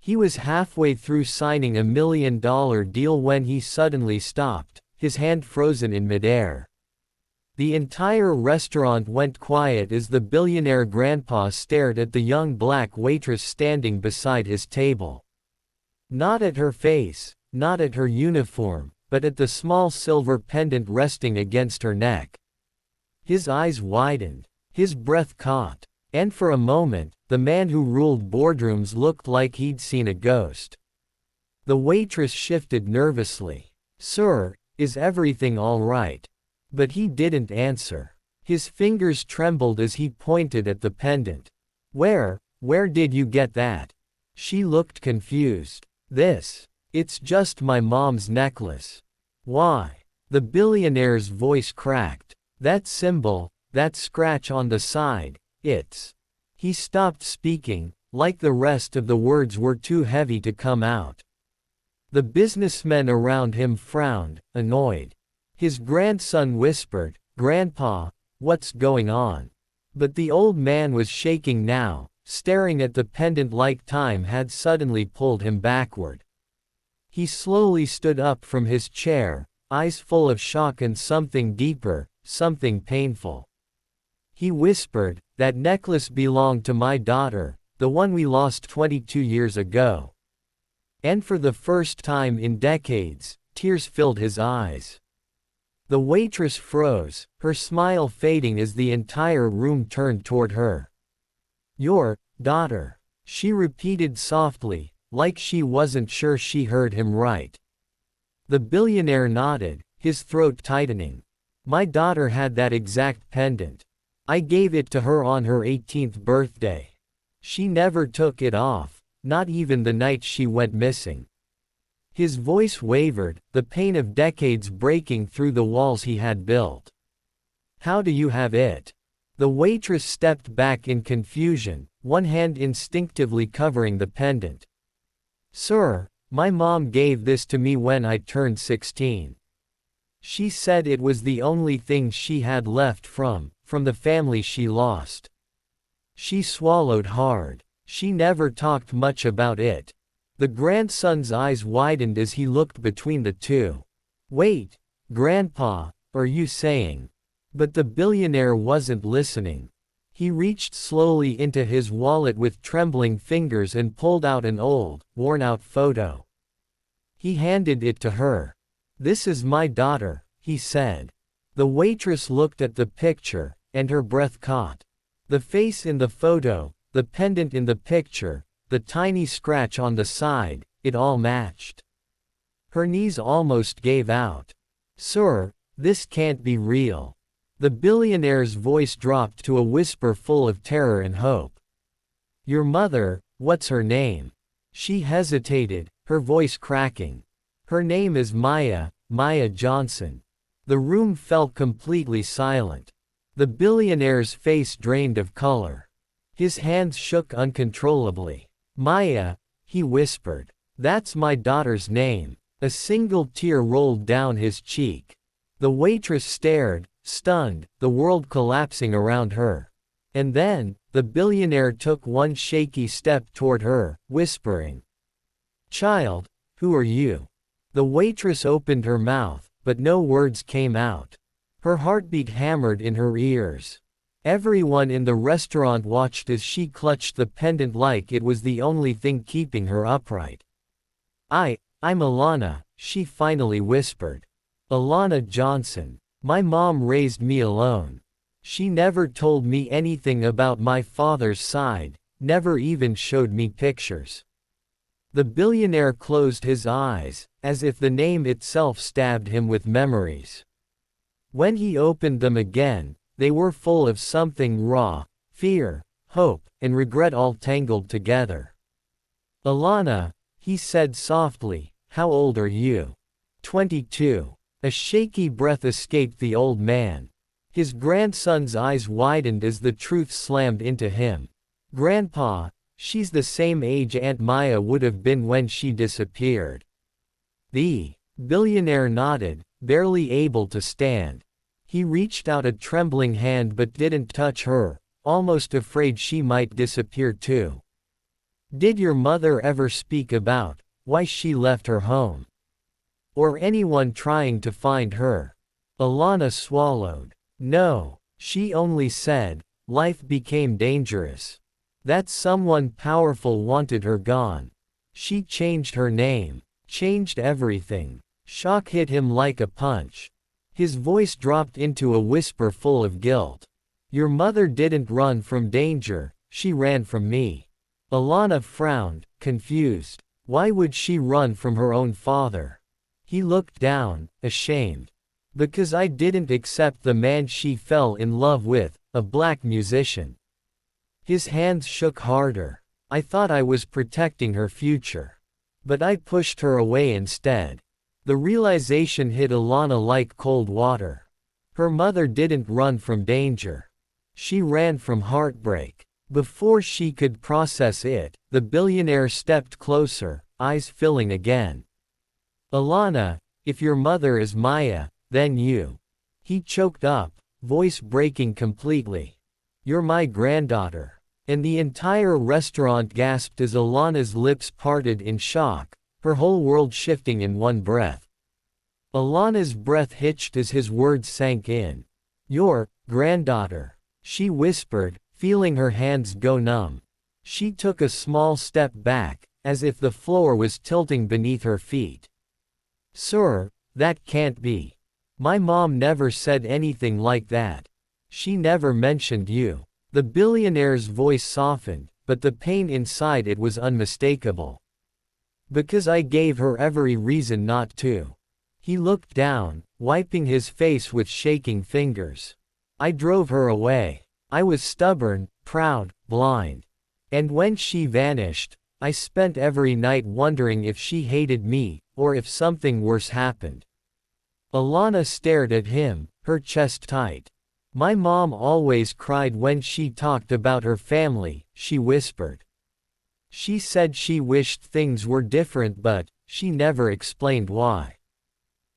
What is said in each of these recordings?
He was halfway through signing $1 million deal when he suddenly stopped, his hand frozen in midair. The entire restaurant went quiet as the billionaire grandpa stared at the young black waitress standing beside his table. Not at her face, not at her uniform, but at the small silver pendant resting against her neck. His eyes widened, his breath caught, and for a moment, the man who ruled boardrooms looked like he'd seen a ghost. The waitress shifted nervously. "Sir, is everything all right?" But he didn't answer. His fingers trembled as he pointed at the pendant. Where did you get that?" She looked confused. It's just my mom's necklace." "Why?" The billionaire's voice cracked. "That symbol, that scratch on the side, it's..." He stopped speaking, like the rest of the words were too heavy to come out. The businessmen around him frowned, annoyed. His grandson whispered, "Grandpa, what's going on?" But the old man was shaking now, staring at the pendant like time had suddenly pulled him backward. He slowly stood up from his chair, eyes full of shock and something deeper, something painful. He whispered, "That necklace belonged to my daughter, the one we lost 22 years ago." And for the first time in decades, tears filled his eyes. The waitress froze, her smile fading as the entire room turned toward her. "Your daughter," she repeated softly, like she wasn't sure she heard him right. The billionaire nodded, his throat tightening. "My daughter had that exact pendant. I gave it to her on her 18th birthday. She never took it off, not even the night she went missing." His voice wavered, the pain of decades breaking through the walls he had built. "How do you have it?" The waitress stepped back in confusion, one hand instinctively covering the pendant. "Sir, my mom gave this to me when I turned 16. She said it was the only thing she had left from the family she lost." She swallowed hard. She never talked much about it. The grandson's eyes widened as he looked between the two. "Wait, Grandpa, are you saying?" But the billionaire wasn't listening. He reached slowly into his wallet with trembling fingers and pulled out an old, worn-out photo. He handed it to her. "This is my daughter," he said. The waitress looked at the picture, and her breath caught. The face in the photo, the pendant in the picture, the tiny scratch on the side, it all matched. Her knees almost gave out. "Sir, this can't be real." The billionaire's voice dropped to a whisper full of terror and hope. "Your mother, what's her name?" She hesitated, her voice cracking. "Her name is Maya Johnson." The room fell completely silent. The billionaire's face drained of color. His hands shook uncontrollably. "Maya," he whispered. "That's my daughter's name." A single tear rolled down his cheek. The waitress stared, stunned, the world collapsing around her. And then, the billionaire took one shaky step toward her, whispering, "Child, who are you?" The waitress opened her mouth, but no words came out. Her heartbeat hammered in her ears. Everyone in the restaurant watched as she clutched the pendant like it was the only thing keeping her upright. I'm Alana," she finally whispered. "Alana Johnson. My mom raised me alone. She never told me anything about my father's side, never even showed me pictures." The billionaire closed his eyes, as if the name itself stabbed him with memories. When he opened them again, they were full of something raw, fear, hope, and regret all tangled together. "Alana," he said softly, "how old are you?" 22. A shaky breath escaped the old man. His grandson's eyes widened as the truth slammed into him. "Grandpa, she's the same age Aunt Maya would have been when she disappeared." The billionaire nodded, barely able to stand. He reached out a trembling hand but didn't touch her, almost afraid she might disappear too. Did your mother ever speak about why she left her home? Or anyone trying to find her? Alana swallowed. No, she only said, life became dangerous. That someone powerful wanted her gone. She changed her name, changed everything. Shock hit him like a punch. His voice dropped into a whisper full of guilt. Your mother didn't run from danger, she ran from me. Alana frowned, confused. Why would she run from her own father? He looked down, ashamed. Because I didn't accept the man she fell in love with, a black musician. His hands shook harder. I thought I was protecting her future. But I pushed her away instead. The realization hit Alana like cold water. Her mother didn't run from danger. She ran from heartbreak. Before she could process it, the billionaire stepped closer, eyes filling again. Alana, if your mother is Maya, then you. He choked up, voice breaking completely. You're my granddaughter. And the entire restaurant gasped as Alana's lips parted in shock, her whole world shifting in one breath. Alana's breath hitched as his words sank in. Your granddaughter, she whispered, feeling her hands go numb. She took a small step back, as if the floor was tilting beneath her feet. Sir, that can't be. My mom never said anything like that. She never mentioned you. The billionaire's voice softened, but the pain inside it was unmistakable. Because I gave her every reason not to. He looked down, wiping his face with shaking fingers. I drove her away. I was stubborn, proud, blind. And when she vanished, I spent every night wondering if she hated me, or if something worse happened. Alana stared at him, her chest tight. My mom always cried when she talked about her family, she whispered. She said she wished things were different, but she never explained why.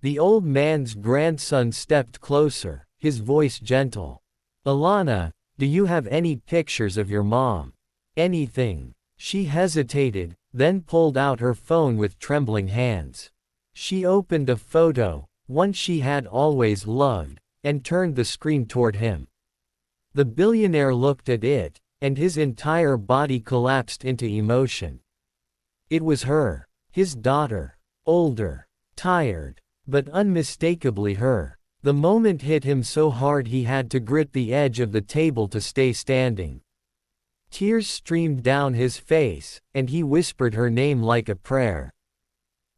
The old man's grandson stepped closer, his voice gentle. Alana, do you have any pictures of your mom? Anything? She hesitated, then pulled out her phone with trembling hands. She opened a photo, one she had always loved, and turned the screen toward him. The billionaire looked at it, and his entire body collapsed into emotion. It was her, his daughter, older, tired, but unmistakably her. The moment hit him so hard he had to grit the edge of the table to stay standing. Tears streamed down his face, and he whispered her name like a prayer.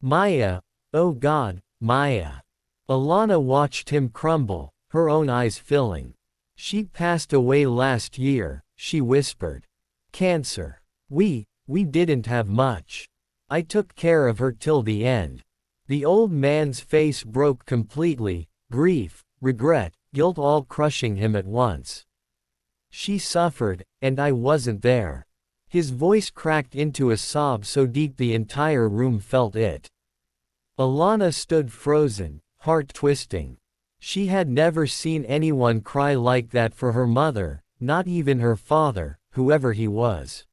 Maya, oh God, Maya. Alana watched him crumble, her own eyes filling. She passed away last year, she whispered. Cancer. We didn't have much. I took care of her till the end. The old man's face broke completely, grief, regret, guilt all crushing him at once. She suffered, and I wasn't there. His voice cracked into a sob so deep the entire room felt it. Alana stood frozen, heart twisting. She had never seen anyone cry like that for her mother, not even her father, whoever he was.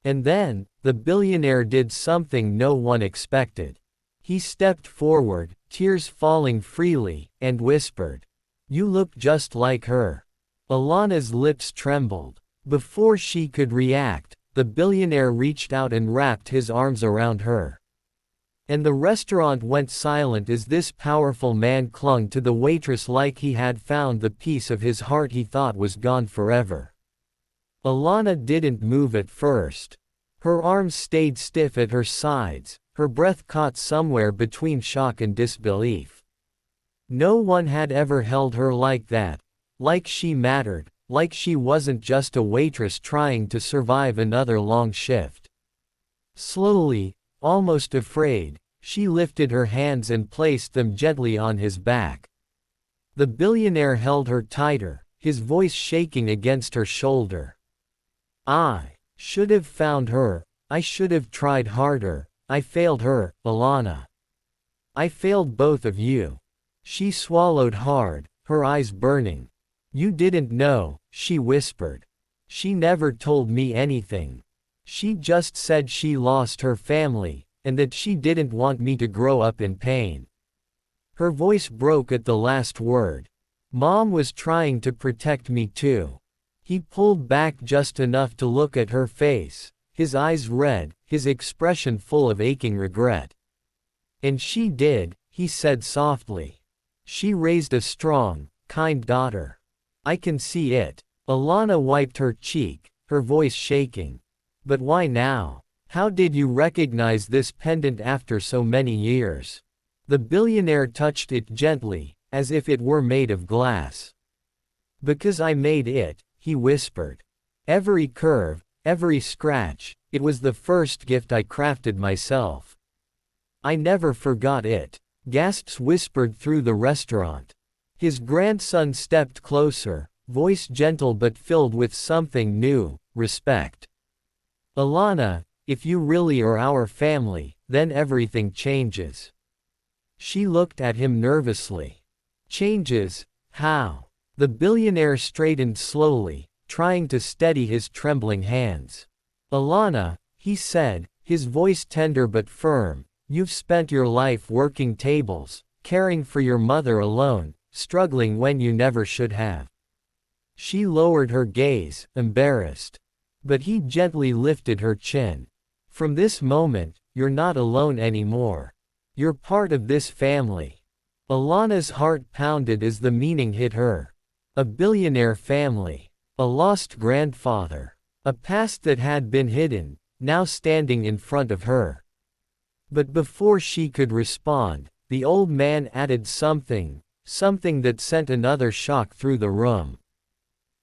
And then, the billionaire did something no one expected. He stepped forward, tears falling freely, and whispered, "You look just like her." Alana's lips trembled. Before she could react, the billionaire reached out and wrapped his arms around her. And the restaurant went silent as this powerful man clung to the waitress like he had found the piece of his heart he thought was gone forever. Alana didn't move at first. Her arms stayed stiff at her sides, her breath caught somewhere between shock and disbelief. No one had ever held her like that, like she mattered, like she wasn't just a waitress trying to survive another long shift. Slowly, almost afraid, she lifted her hands and placed them gently on his back. The billionaire held her tighter, his voice shaking against her shoulder. I should have found her, I should have tried harder, I failed her, Alana. I failed both of you. She swallowed hard, her eyes burning. You didn't know, she whispered. She never told me anything. She just said she lost her family, and that she didn't want me to grow up in pain." Her voice broke at the last word. "Mom was trying to protect me too." He pulled back just enough to look at her face, his eyes red, his expression full of aching regret. "And she did," he said softly. "She raised a strong, kind daughter. I can see it." Alana wiped her cheek, her voice shaking. "But why now? How did you recognize this pendant after so many years?" The billionaire touched it gently, as if it were made of glass. "Because I made it," he whispered. "Every curve, every scratch, it was the first gift I crafted myself. I never forgot it." Gasps whispered through the restaurant. His grandson stepped closer, voice gentle but filled with something new, respect. "Alana, if you really are our family, then everything changes." She looked at him nervously. "Changes? How?" The billionaire straightened slowly, trying to steady his trembling hands. "Alana," he said, his voice tender but firm, "you've spent your life working tables, caring for your mother alone, struggling when you never should have." She lowered her gaze, embarrassed. But he gently lifted her chin. "From this moment, you're not alone anymore. You're part of this family." Alana's heart pounded as the meaning hit her. A billionaire family. A lost grandfather. A past that had been hidden, now standing in front of her. But before she could respond, the old man added something that sent another shock through the room.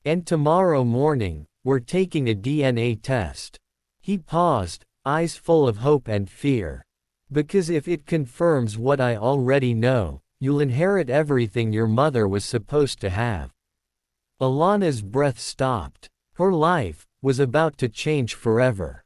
"And tomorrow morning, we're taking a DNA test." He paused, eyes full of hope and fear. "Because if it confirms what I already know, you'll inherit everything your mother was supposed to have." Alana's breath stopped. Her life was about to change forever.